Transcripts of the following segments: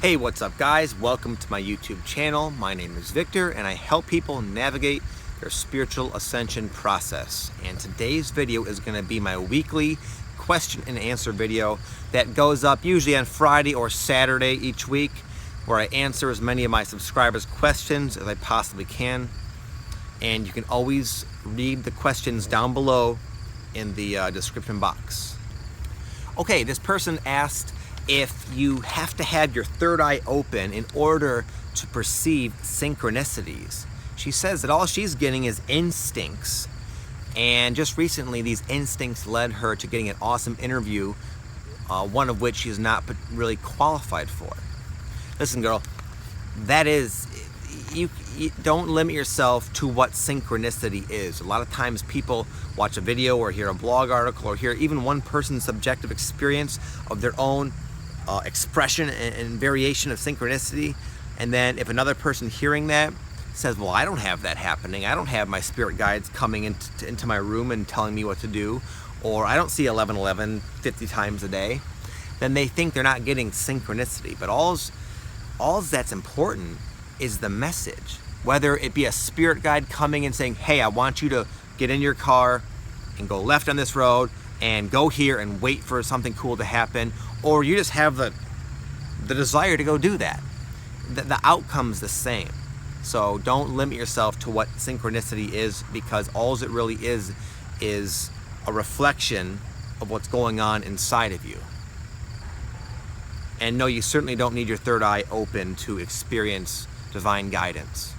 Hey, what's up guys? Welcome to my YouTube channel. My name is Victor and I help people navigate their spiritual ascension process. And today's video is going to be my weekly question and answer video that goes up usually on Friday or Saturday each week, where I answer as many of my subscribers' questions as I possibly can. And you can always read the questions down below in the description box. Okay, this person asked if you have to have your third eye open in order to perceive synchronicities. She says that all she's getting is instincts, and just recently these instincts led her to getting an awesome interview, one of which she's not really qualified for. Listen girl, that is, you don't limit yourself to what synchronicity is. A lot of times people watch a video or hear a blog article or hear even one person's subjective experience of their own expression and variation of synchronicity, and then if another person hearing that says, well, I don't have that happening, I don't have my spirit guides coming into my room and telling me what to do, or I don't see 1111 50 times a day, then they think they're not getting synchronicity. But all's that's important is the message. Whether it be a spirit guide coming and saying, hey, I want you to get in your car and go left on this road and go here and wait for something cool to happen, or you just have the desire to go do that. The outcome's the same. So don't limit yourself to what synchronicity is, because all it really is a reflection of what's going on inside of you. And no, you certainly don't need your third eye open to experience divine guidance.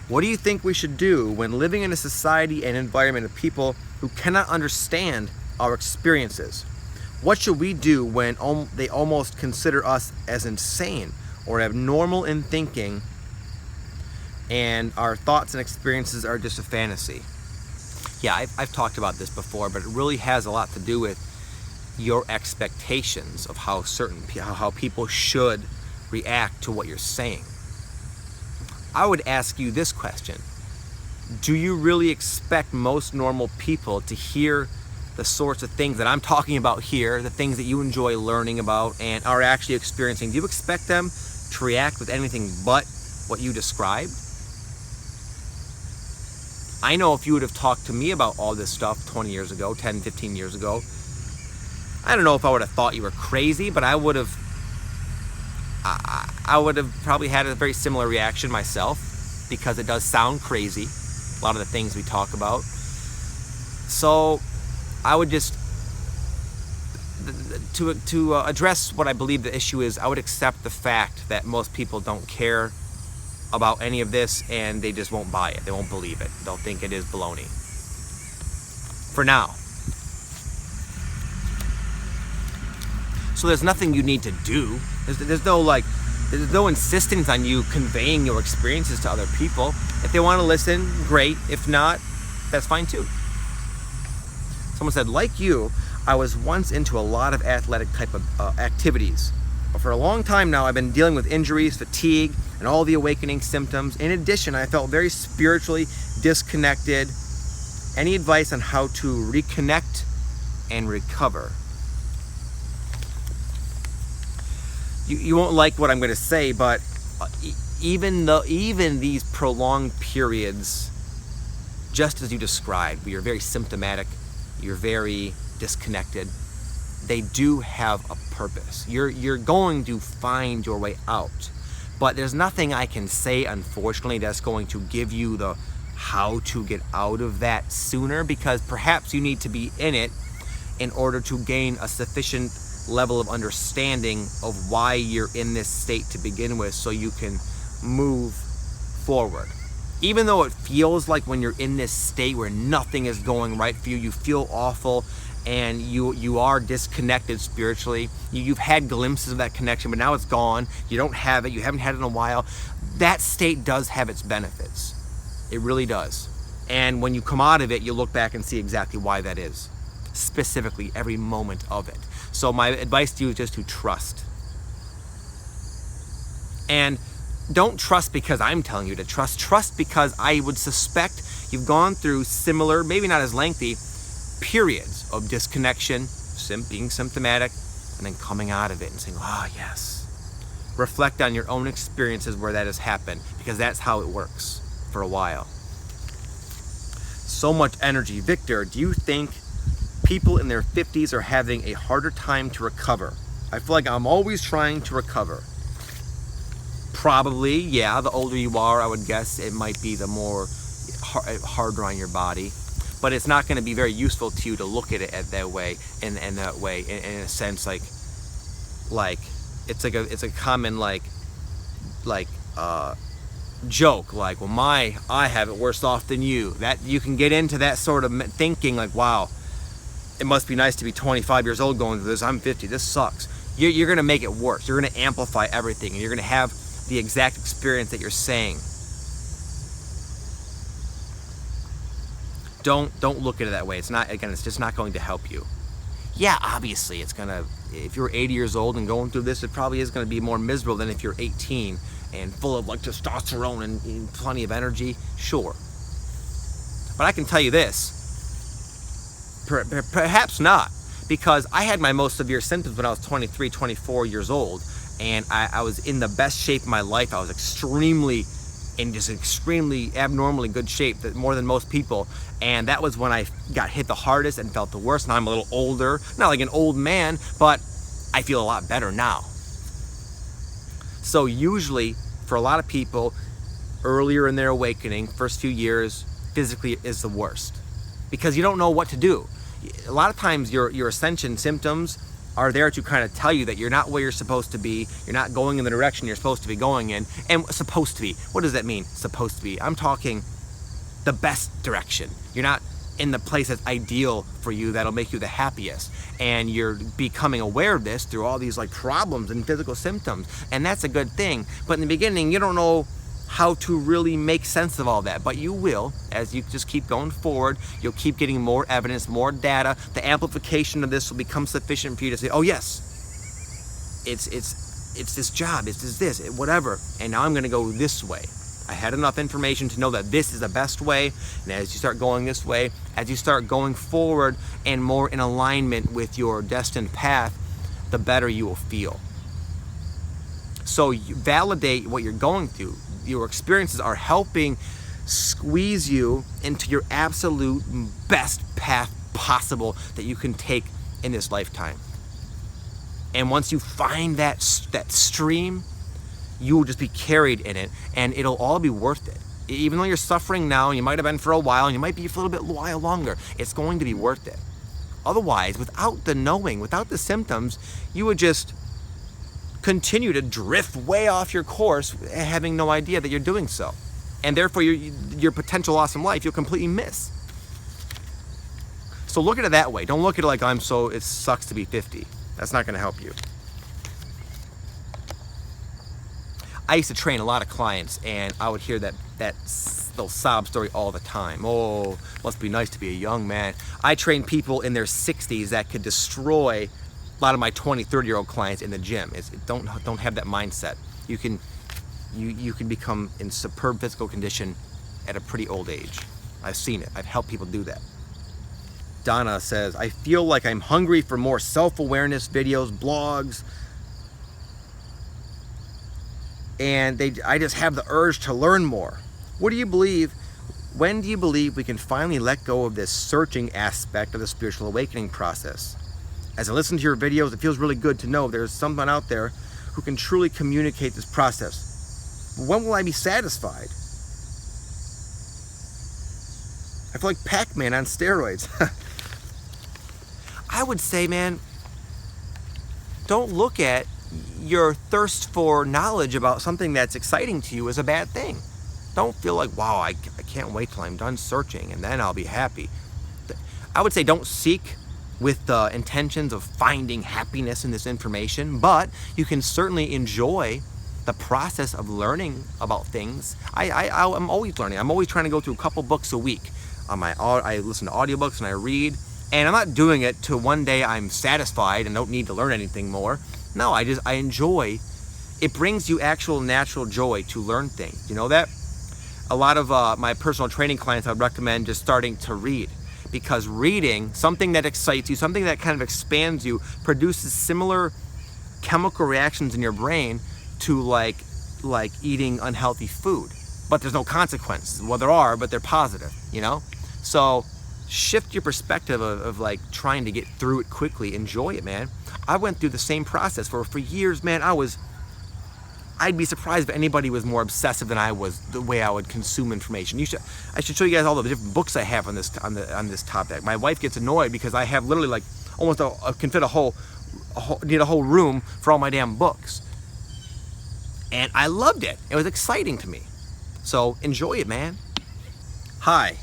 What do you think we should do when living in a society and environment of people who cannot understand our experiences? What should we do when they almost consider us as insane or abnormal in thinking, and our thoughts and experiences are just a fantasy? Yeah, I've talked about this before, but it really has a lot to do with your expectations of how people should react to what you're saying. I would ask you this question: do you really expect most normal people to hear the sorts of things that I'm talking about here, the things that you enjoy learning about and are actually experiencing? Do you expect them to react with anything but what you described? I know if you would have talked to me about all this stuff 20 years ago, 10, 15 years ago, I don't know if I would have thought you were crazy, but I would have probably had a very similar reaction myself, because it does sound crazy, a lot of the things we talk about. So I would just, to address what I believe the issue is, I would accept the fact that most people don't care about any of this, and they just won't buy it. They won't believe it. They'll think it is baloney. For now. So there's nothing you need to do. There's no insistence on you conveying your experiences to other people. If they want to listen, great. If not, that's fine too. Someone said, like you, I was once into a lot of athletic type of activities. But for a long time now, I've been dealing with injuries, fatigue, and all the awakening symptoms. In addition, I felt very spiritually disconnected. Any advice on how to reconnect and recover? You won't like what I'm going to say, but even these prolonged periods, just as you described, where you're very symptomatic, you're very disconnected, they do have a purpose. You're going to find your way out, but there's nothing I can say, unfortunately, that's going to give you the how to get out of that sooner, because perhaps you need to be in it in order to gain a sufficient level of understanding of why you're in this state to begin with, so you can move forward. Even though it feels like when you're in this state where nothing is going right for you, you feel awful and you are disconnected spiritually, you've had glimpses of that connection, but now it's gone, you don't have it, you haven't had it in a while, that state does have its benefits. It really does. And when you come out of it, you look back and see exactly why that is, specifically every moment of it. So my advice to you is just to trust. And don't trust because I'm telling you to trust. Trust because I would suspect you've gone through similar, maybe not as lengthy, periods of disconnection, being symptomatic, and then coming out of it and saying, oh yes, reflect on your own experiences where that has happened, because that's how it works for a while. So much energy. Victor, do you think people in their 50s are having a harder time to recover? I feel like I'm always trying to recover. Probably, yeah. The older you are, I would guess it might be the more harder on your body. But it's not going to be very useful to you to look at it that way, in a sense, like it's a common joke, like, well, I have it worse off than you. That you can get into that sort of thinking, like, wow, it must be nice to be 25 years old going through this. I'm 50. This sucks. You're going to make it worse. You're going to amplify everything, and you're going to have the exact experience that you're saying. Don't look at it that way. It's just not going to help you. Yeah, obviously, if you're 80 years old and going through this, it probably is going to be more miserable than if you're 18 and full of testosterone and plenty of energy. Sure. But I can tell you this, perhaps not, because I had my most severe symptoms when I was 23, 24 years old, and I was in the best shape of my life. I was extremely abnormally good shape, more than most people, and that was when I got hit the hardest and felt the worst. Now I'm a little older, not like an old man, but I feel a lot better now. So usually, for a lot of people, earlier in their awakening, first few years, physically is the worst, because you don't know what to do. A lot of times your ascension symptoms are there to kind of tell you that you're not where you're supposed to be, you're not going in the direction you're supposed to be going in. And supposed to be, what does that mean, supposed to be? I'm talking the best direction. You're not in the place that's ideal for you, that'll make you the happiest. And you're becoming aware of this through all these problems and physical symptoms. And that's a good thing. But in the beginning, you don't know how to really make sense of all that, but you will. As you just keep going forward, you'll keep getting more evidence, more data. The amplification of this will become sufficient for you to say, oh yes, it's this job, it's this, whatever, and now I'm going to go this way. I had enough information to know that this is the best way, and as you start going this way, as you start going forward and more in alignment with your destined path, the better you will feel. So you validate what you're going through. Your experiences are helping squeeze you into your absolute best path possible that you can take in this lifetime. And once you find that stream, you will just be carried in it, and it'll all be worth it. Even though you're suffering now, and you might have been for a while, and you might be for a little bit while longer, it's going to be worth it. Otherwise, without the knowing, without the symptoms, you would just continue to drift way off your course, having no idea that you're doing so. And therefore, your potential awesome life, you'll completely miss. So look at it that way. Don't look at it like, it sucks to be 50. That's not going to help you. I used to train a lot of clients, and I would hear that little sob story all the time. Oh, must be nice to be a young man. I train people in their 60s that could destroy a lot of my 20, 30-year-old clients in the gym. Don't have that mindset. You can become in superb physical condition at a pretty old age. I've seen it. I've helped people do that. Donna says, I feel like I'm hungry for more self-awareness videos, blogs, and I just have the urge to learn more. What do you believe? When do you believe we can finally let go of this searching aspect of the spiritual awakening process? As I listen to your videos, it feels really good to know there's someone out there who can truly communicate this process. When will I be satisfied? I feel like Pac-Man on steroids. I would say, man, don't look at your thirst for knowledge about something that's exciting to you as a bad thing. Don't feel like, wow, I can't wait till I'm done searching and then I'll be happy. I would say don't seek with the intentions of finding happiness in this information, but you can certainly enjoy the process of learning about things. I'm always learning. I'm always trying to go through a couple books a week. I listen to audiobooks and I read, and I'm not doing it to one day I'm satisfied and don't need to learn anything more. No, I enjoy. It brings you actual natural joy to learn things. You know that? A lot of my personal training clients, I would recommend just starting to read, because reading, something that excites you, something that kind of expands you, produces similar chemical reactions in your brain to like eating unhealthy food, but there's no consequences. Well, there are, but they're positive, you know? So shift your perspective of like trying to get through it quickly. Enjoy it, man. I went through the same process for years, man. I'd be surprised if anybody was more obsessive than I was the way I would consume information. I should show you guys all the different books I have on this topic. My wife gets annoyed because I have literally like almost can fit a whole room for all my damn books. And I loved it. It was exciting to me. So enjoy it, man. Hi.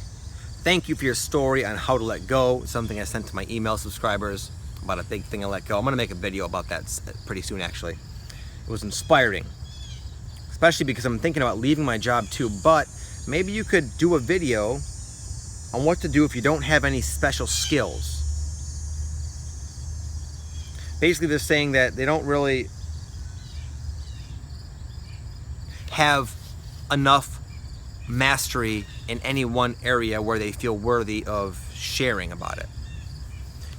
Thank you for your story on how to let go. Something I sent to my email subscribers about a big thing I let go. I'm gonna make a video about that pretty soon, actually. It was inspiring, especially because I'm thinking about leaving my job too, but maybe you could do a video on what to do if you don't have any special skills. Basically, they're saying that they don't really have enough mastery in any one area where they feel worthy of sharing about it.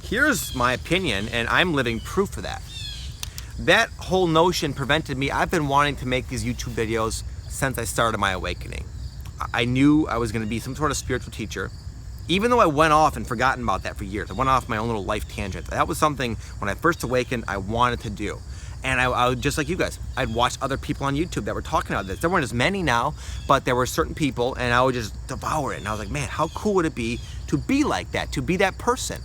Here's my opinion, and I'm living proof of that. That whole notion prevented me. I've been wanting to make these YouTube videos since I started my awakening. I knew I was going to be some sort of spiritual teacher, even though I went off and forgotten about that for years. I went off my own little life tangent. That was something, when I first awakened, I wanted to do. And I would, just like you guys, I'd watch other people on YouTube that were talking about this. There weren't as many now, but there were certain people, and I would just devour it. And I was like, man, how cool would it be to be like that, to be that person?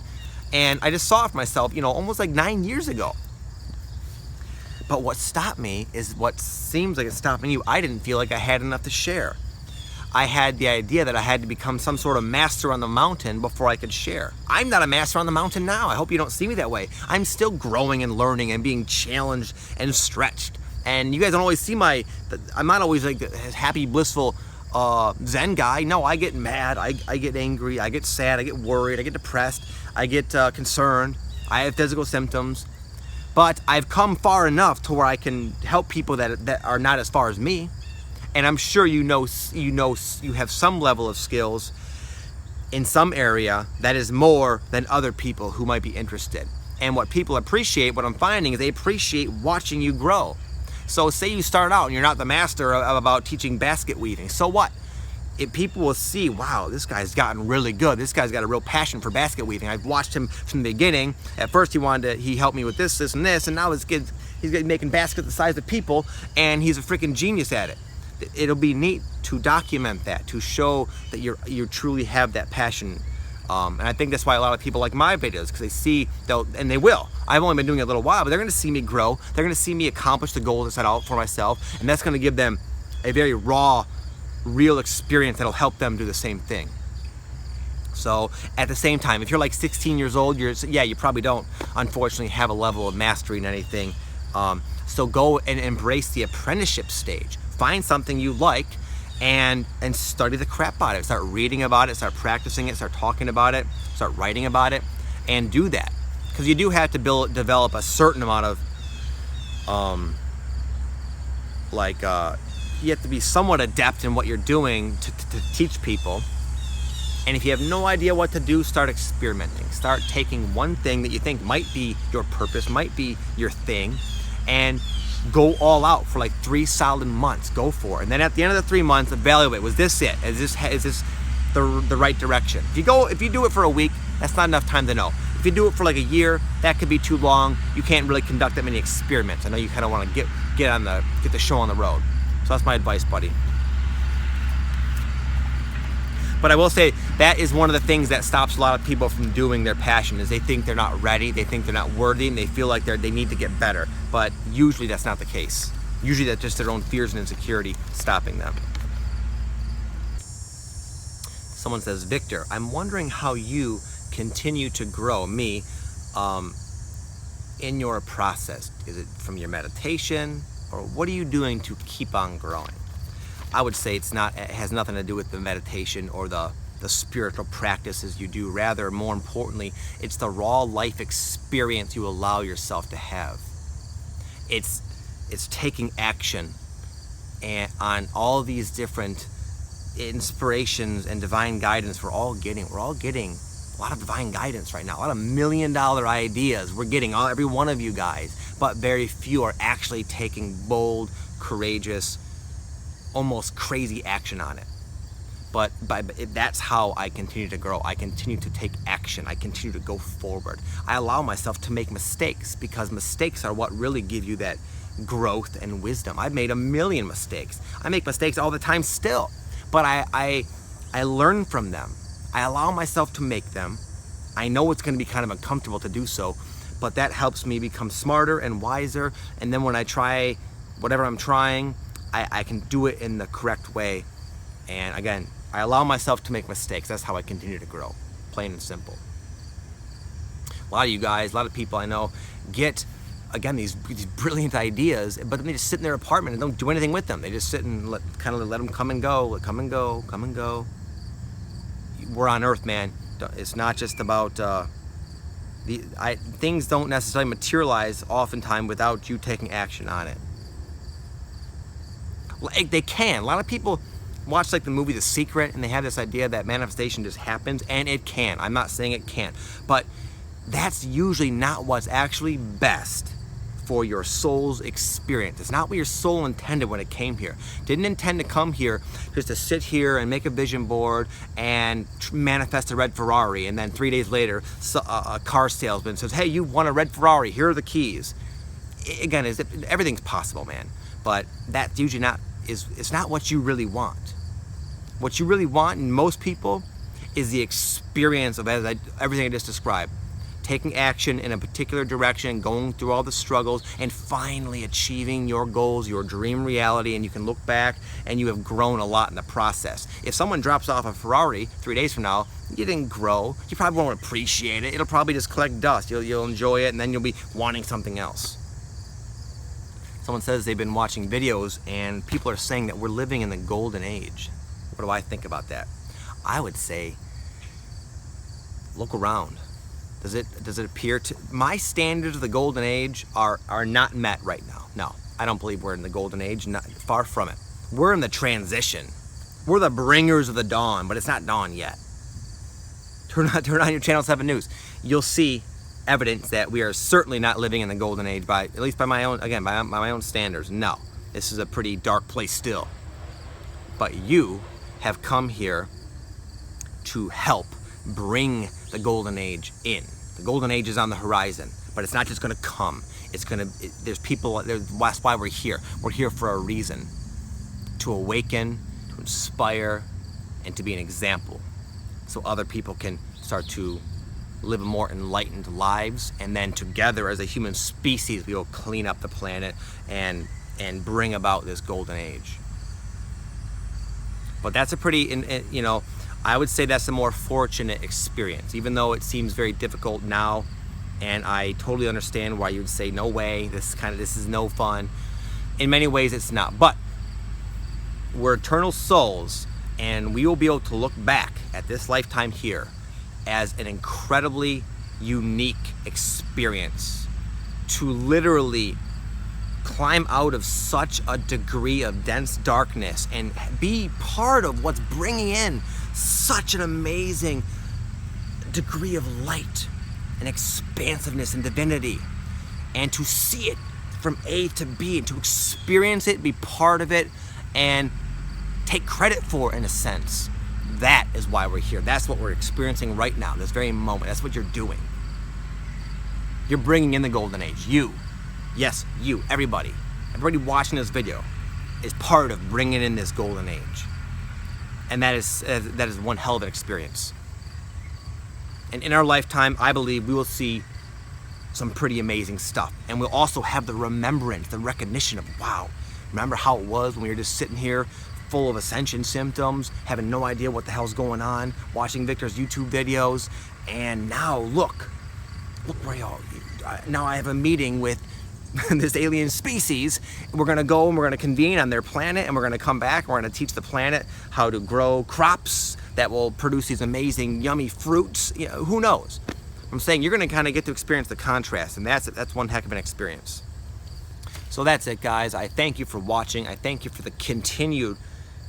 And I just saw it for myself, you know, almost like 9 years ago. But what stopped me is what seems like it's stopping you. I didn't feel like I had enough to share. I had the idea that I had to become some sort of master on the mountain before I could share. I'm not a master on the mountain now. I hope you don't see me that way. I'm still growing and learning and being challenged and stretched. And you guys don't always see I'm not always like the happy, blissful Zen guy. No, I get mad, I get angry, I get sad, I get worried, I get depressed, I get concerned, I have physical symptoms. But I've come far enough to where I can help people that are not as far as me. And I'm sure you have some level of skills in some area that is more than other people who might be interested. And what people appreciate, what I'm finding, is they appreciate watching you grow. So say you start out and you're not the master about teaching basket weaving. So what? If people will see, wow, this guy's gotten really good. This guy's got a real passion for basket weaving. I've watched him from the beginning. At first he helped me with this, and this, and now he's making baskets the size of people, and he's a freaking genius at it. It'll be neat to document that, to show that you truly have that passion. And I think that's why a lot of people like my videos, because they see, and they will. I've only been doing it a little while, but they're going to see me grow. They're going to see me accomplish the goals I set out for myself, and that's going to give them a very raw, real experience that'll help them do the same thing. So at the same time, if you're like 16 years old, you probably don't, unfortunately, have a level of mastery in anything. So go and embrace the apprenticeship stage. Find something you like and study the crap out of it. Start reading about it, start practicing it, start talking about it, start writing about it, and do that. Because you do have to develop a certain amount of, you have to be somewhat adept in what you're doing to teach people. And if you have no idea what to do, start experimenting. Start taking one thing that you think might be your purpose, might be your thing, and go all out for like 3 solid months. Go for it. And then at the end of the 3 months, evaluate, was this it? Is this the right direction? If you do it for a week, that's not enough time to know. If you do it for like a year, that could be too long. You can't really conduct that many experiments. I know you kind of want to get the show on the road. So that's my advice, buddy. But I will say that is one of the things that stops a lot of people from doing their passion, is they think they're not ready, they think they're not worthy, and they feel like they need to get better. But usually that's not the case. Usually that's just their own fears and insecurity stopping them. Someone says, Victor, I'm wondering how you continue to grow, in your process. Is it from your meditation, or what are you doing to keep on growing? I would say it has nothing to do with the meditation or the spiritual practices you do. Rather, more importantly, it's the raw life experience you allow yourself to have. It's taking action on all these different inspirations and divine guidance we're all getting a lot of divine guidance right now, a lot of $1 million ideas we're getting, every one of you guys, but very few are actually taking bold, courageous, almost crazy action on it. But that's how I continue to grow. I continue to take action. I continue to go forward. I allow myself to make mistakes, because mistakes are what really give you that growth and wisdom. I've made 1 million mistakes. I make mistakes all the time still, but I learn from them. I allow myself to make them. I know it's going to be kind of uncomfortable to do so, but that helps me become smarter and wiser. And then when I try whatever I'm trying, I can do it in the correct way. And again, I allow myself to make mistakes. That's how I continue to grow, plain and simple. A lot of you guys, a lot of people I know get, again, these brilliant ideas, but then they just sit in their apartment and don't do anything with them. They just sit and let them come and go, come and go, come and go. We're on Earth, man. It's not just about things don't necessarily materialize oftentimes without you taking action on it. Like they can. A lot of people watch like the movie The Secret, and they have this idea that manifestation just happens, and it can. I'm not saying it can't, but that's usually not what's actually best for your soul's experience. It's not what your soul intended when it came here. Didn't intend to come here just to sit here and make a vision board and manifest a red Ferrari, and then 3 days later a car salesman says, hey, you want a red Ferrari, here are the keys. Again, everything's possible, man, but that's usually not, it's not what you really want. What you really want in most people is the experience of everything I just described. Taking action in a particular direction, going through all the struggles, and finally achieving your goals, your dream reality, and you can look back and you have grown a lot in the process. If someone drops off a Ferrari 3 days from now, you didn't grow. You probably won't appreciate it. It'll probably just collect dust. You'll enjoy it, and then you'll be wanting something else. Someone says they've been watching videos and people are saying that we're living in the golden age. What do I think about that? I would say, look around. Does it appear to, my standards of the golden age are not met right now. No, I don't believe we're in the golden age, far from it. We're in the transition. We're the bringers of the dawn, but it's not dawn yet. Turn on your Channel 7 News. You'll see evidence that we are certainly not living in the golden age, at least by my own standards. No, this is a pretty dark place still. But you have come here to help bring the golden age in. The golden age is on the horizon, but it's not just going to come. There's people, that's why we're here. We're here for a reason. To awaken, to inspire, and to be an example. So other people can start to live more enlightened lives, and then together as a human species, we will clean up the planet and bring about this golden age. But that's a pretty, I would say that's a more fortunate experience, even though it seems very difficult now, and I totally understand why you would say, no way, this is no fun. In many ways it's not, but we're eternal souls, and we will be able to look back at this lifetime here as an incredibly unique experience, to literally climb out of such a degree of dense darkness and be part of what's bringing in such an amazing degree of light and expansiveness and divinity, and to see it from A to B and to experience it, be part of it, and take credit for it in a sense. That is why we're here. That's what we're experiencing right now, this very moment. That's what you're doing. You're bringing in the golden age. You, yes, you, everybody watching this video is part of bringing in this golden age. And that is one hell of an experience. And in our lifetime, I believe we will see some pretty amazing stuff. And we'll also have the remembrance, the recognition of, wow, remember how it was when we were just sitting here full of ascension symptoms, having no idea what the hell's going on, watching Victor's YouTube videos, and now look where y'all, now I have a meeting with this alien species. We're gonna go and we're gonna convene on their planet, and we're gonna come back and we're gonna teach the planet how to grow crops that will produce these amazing, yummy fruits. Who knows? I'm saying you're gonna kind of get to experience the contrast, and that's one heck of an experience. So that's it, guys. I thank you for watching. I thank you for the continued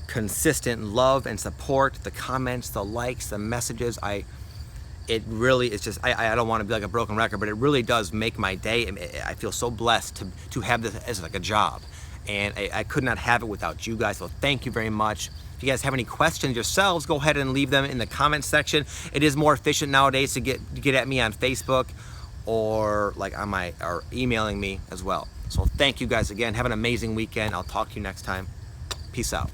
consistent love and support, the comments, the likes, the messages. it really is just, I don't want to be like a broken record, but it really does make my day. I feel so blessed to have this as like a job, and I could not have it without you guys. So thank you very much. If you guys have any questions yourselves, go ahead and leave them in the comment section. It is more efficient nowadays to get at me on Facebook or like on or emailing me as well. So thank you guys again. Have an amazing weekend. I'll talk to you next time. Peace out.